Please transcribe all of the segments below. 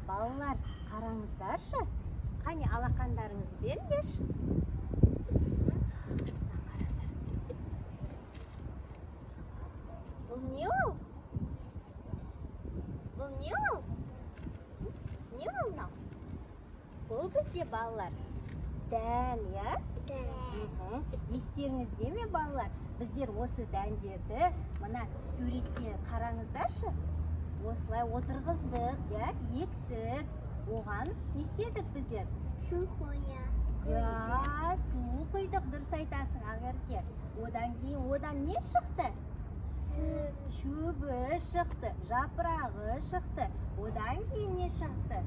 Балалар, қараңыздаршы. Қане алақандарыңызды беріңдерші. Бұл не ол? Бұл не ол? Не ол мынау? Бұл бізде балалар дән, я? Естеріңізде ме балалар? Біздер осы дәндерді мына суретте қараңыздаршы. Осылай отырғыздық, я, ектік. Оған не істедік біздер? Су қоя. Я, су құйдық, дұрыс айтасың, Ақерке. Одан кейін одан не шықты? Шөбі шықты, жапырағы шықты. Одан кейін не шықты?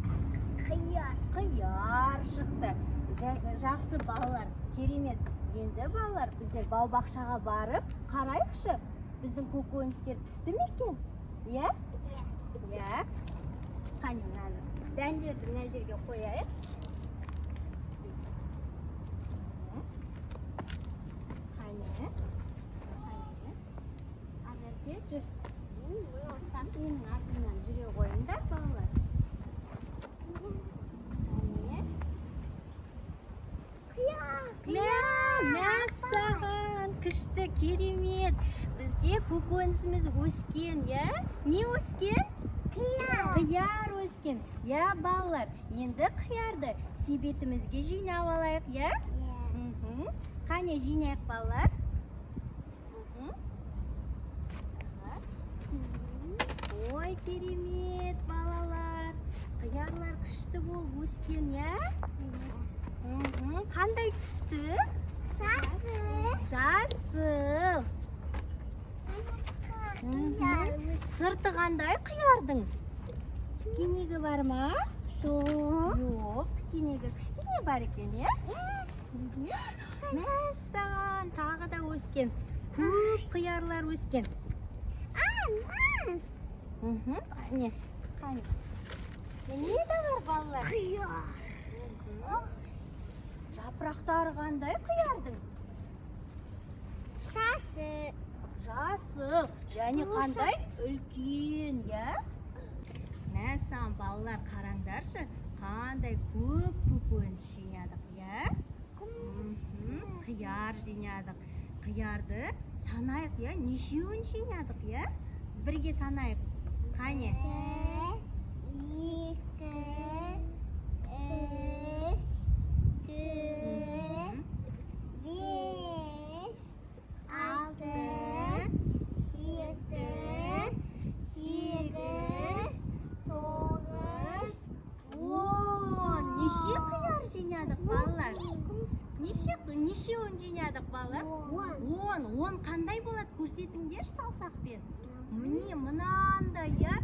Қияр шықты. Жақсы балалар, керемет. Енді балалар, біздер бау-бақшаға барып қарайықшы. Біздің көкөністер пісті ме екен? Иә? Иә. Қане мынаны дәндерді мына жерге қояйық. Қане. Ақерке, жүр. Менің артымнан жүре қойыңдар, балалар. Мәссаған, күшті, керемет. Бізде көкөнісіміз өскен, я? Не өскен? Қияр өскен. Я, балалар, енді қиярды себетімізге жинап алайық, я? Қане жинайық, балалар. Ой, керемет, балалар. Қиярлар күшті болып өскен, я? Қандай түсті? Жасыл. Сырты қандай қиярдың? Тікенегі бар ма? Жоқ, тікенегі кішкене бар екен, е? Мәссаған, тағы да өскен. Көп қиярлар өскен. Қане, қане. Не де бар, балалар? Қияр. Жапырақтары қандай қиярдың? Жасыл. Және қандай? Үлкен, я? Мәссаған, балалар, қараңдаршы. Қандай көп көкөніс жинадық, я? Қияр жинадық. Қиярды санайық, я? Нешеуін жинадық, я? Бірге санайық. Қане? 10 қандай болады көрсетіңдер саусақпен. Міне мынандай, я?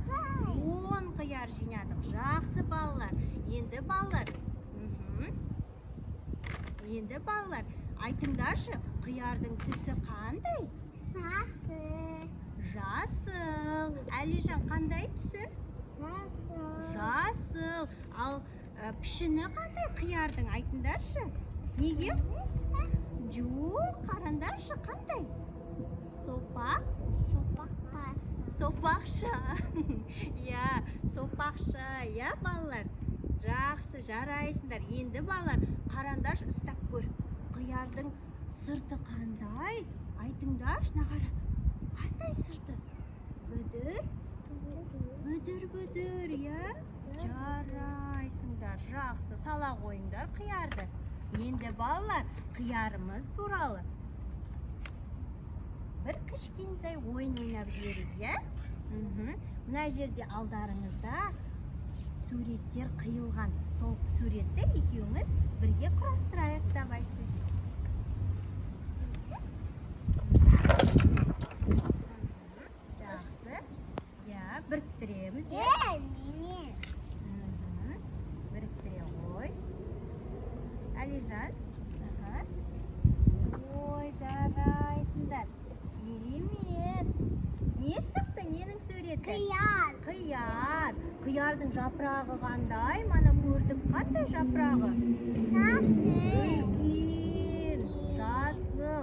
10 қияр жинадық. Жақсы балалар. Енді балалар, айтыңдаршы, қиярдың түсі қандай? Жасыл. Әлижан, қандай түсі? Жасыл. Ал пішіні қандай қиярдың? Айтыңдаршы. Неге? Жоқ, қараңдаршы, қандай? Сопақша. Я, сопақша, я, балалар? Жақсы, жарайсыңдар. Енді балалар, қараңдаршы, ұстап көр. Қиярдың сырты қандай? Айтыңдаршы, нағара. Қандай сырты? Бүдір, я? Жарайсыңдар, жақсы. Сала қойыңдар қиярды. Енді балалар, қиярымыз туралы бір кішкентай ойын ойнап жіберейік, я? Мына жерде алдарыңызда суреттер қиылған. Сол суретті екеуіңіз бірге құрастырайық, давайте. Жақсы. Я, біріктіреміз, я? Біріктіре ғой. Әлижан. Ой, жарайсыңдар. Керемет. Не шықты, ненің суреті? Қияр. Қиярдың жапырағы қандай? Мана көрдім, қандай жапырағы? Үлкен. Жасыл.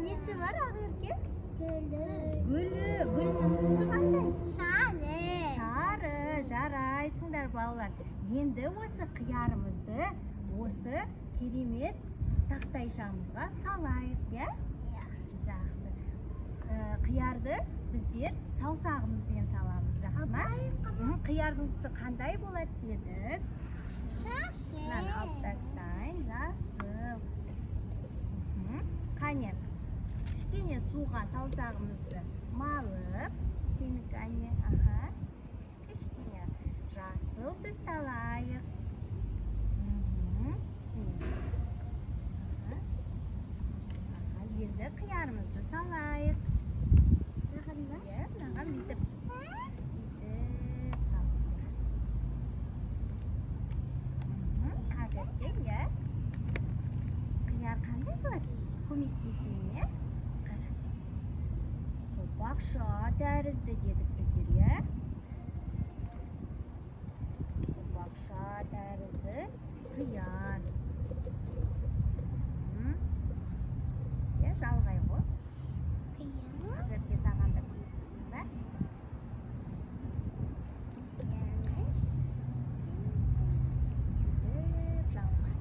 Несі бар, Ақерке? Gülü. Gülü. Gülünün түсі қандай? Sarı. Сары. Жарайсыңдар. жарайсыңдар балалар. Енді осы қиярымызды осы керемет тақтайшамызға салайық, я? Жақсы. Қиярды біздер саусағымызбен саламыз, жақсы ма? Қиярдың түсі қандай болады дедік? Жасыл. Мынаны алып тастайын, жасыл. Қане, кішкене суға саусағымызды малып, сенікі әне, кішкене жасыл түс алайық. Енді қиярымызды салайық. Мынаған бүйтіп салып. Қазірге, қияр қандай болады? Көмектесейін, қара. Сопақша тәрізді дедік біздер, Сопақша тәрізді қияр. Жалғай ғой. Қазірге саған да көмектесейін ба? Жалғай.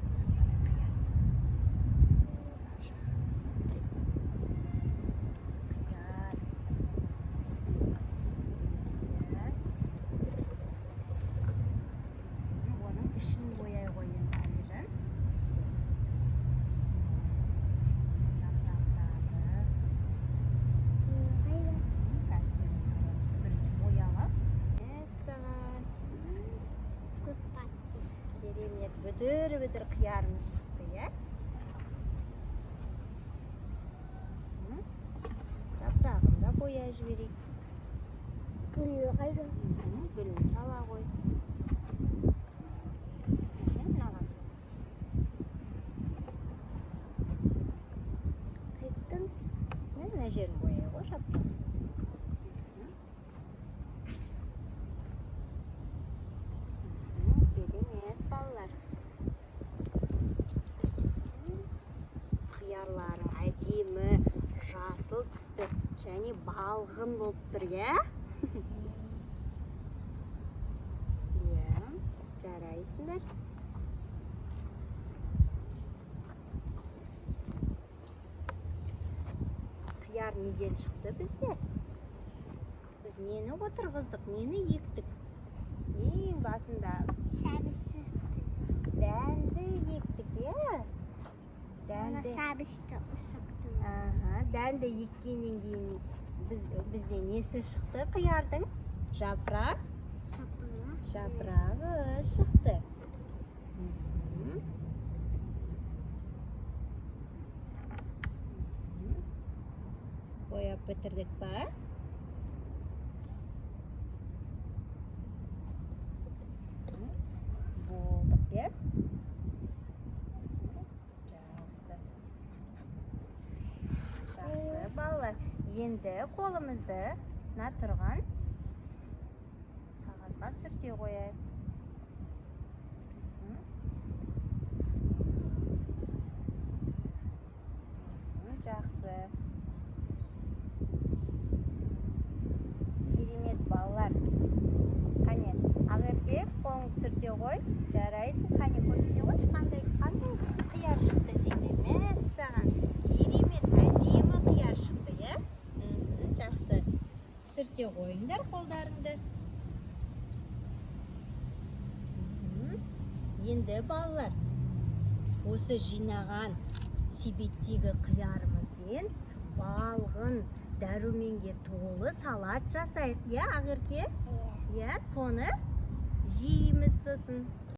Оның ішін бояй қойын, Әлижан. Керемет, бүдір қиярымыз шықты, Жапырағын да боя жіберейік. Гүлін сала қой. Мынаған сала. Мына жерін бояй ғой, жапырағын. Керемет, балалар. Қиярларың әдемі, жасыл түсті, және балғын болып тұр, жарайсыңдар. Қияр неден шықты бізде? Біз нені отырғыздық, нені ектік? Ең басында Сәбісі. дәнді ектік, Оны сәбісті ұсықты. Дәнді еккеннен кейін бізде несі шықты қиярдың? Жапырағы шықты. Бояп бітірдік па? Болдық, Жақсы, балалар. Енді қолымызды мына тұрған қағазға сүрте қояйық. Жақсы. Керемет, балалар. Қане, ағерде қолыңды сүрте қой. Жарайсың, қане көрсете қой. Қандай қияр шықты сенде? Мәссаған. Керемет, әдемі қияр шықты, Жақсы. Сүрте қойыңдар қолдарыңды. Енді, балалар, осы жинаған себеттегі қиярымызбен балғын, дәруменге толы салат жасайық, Ақерке? Соны жейміз сосын.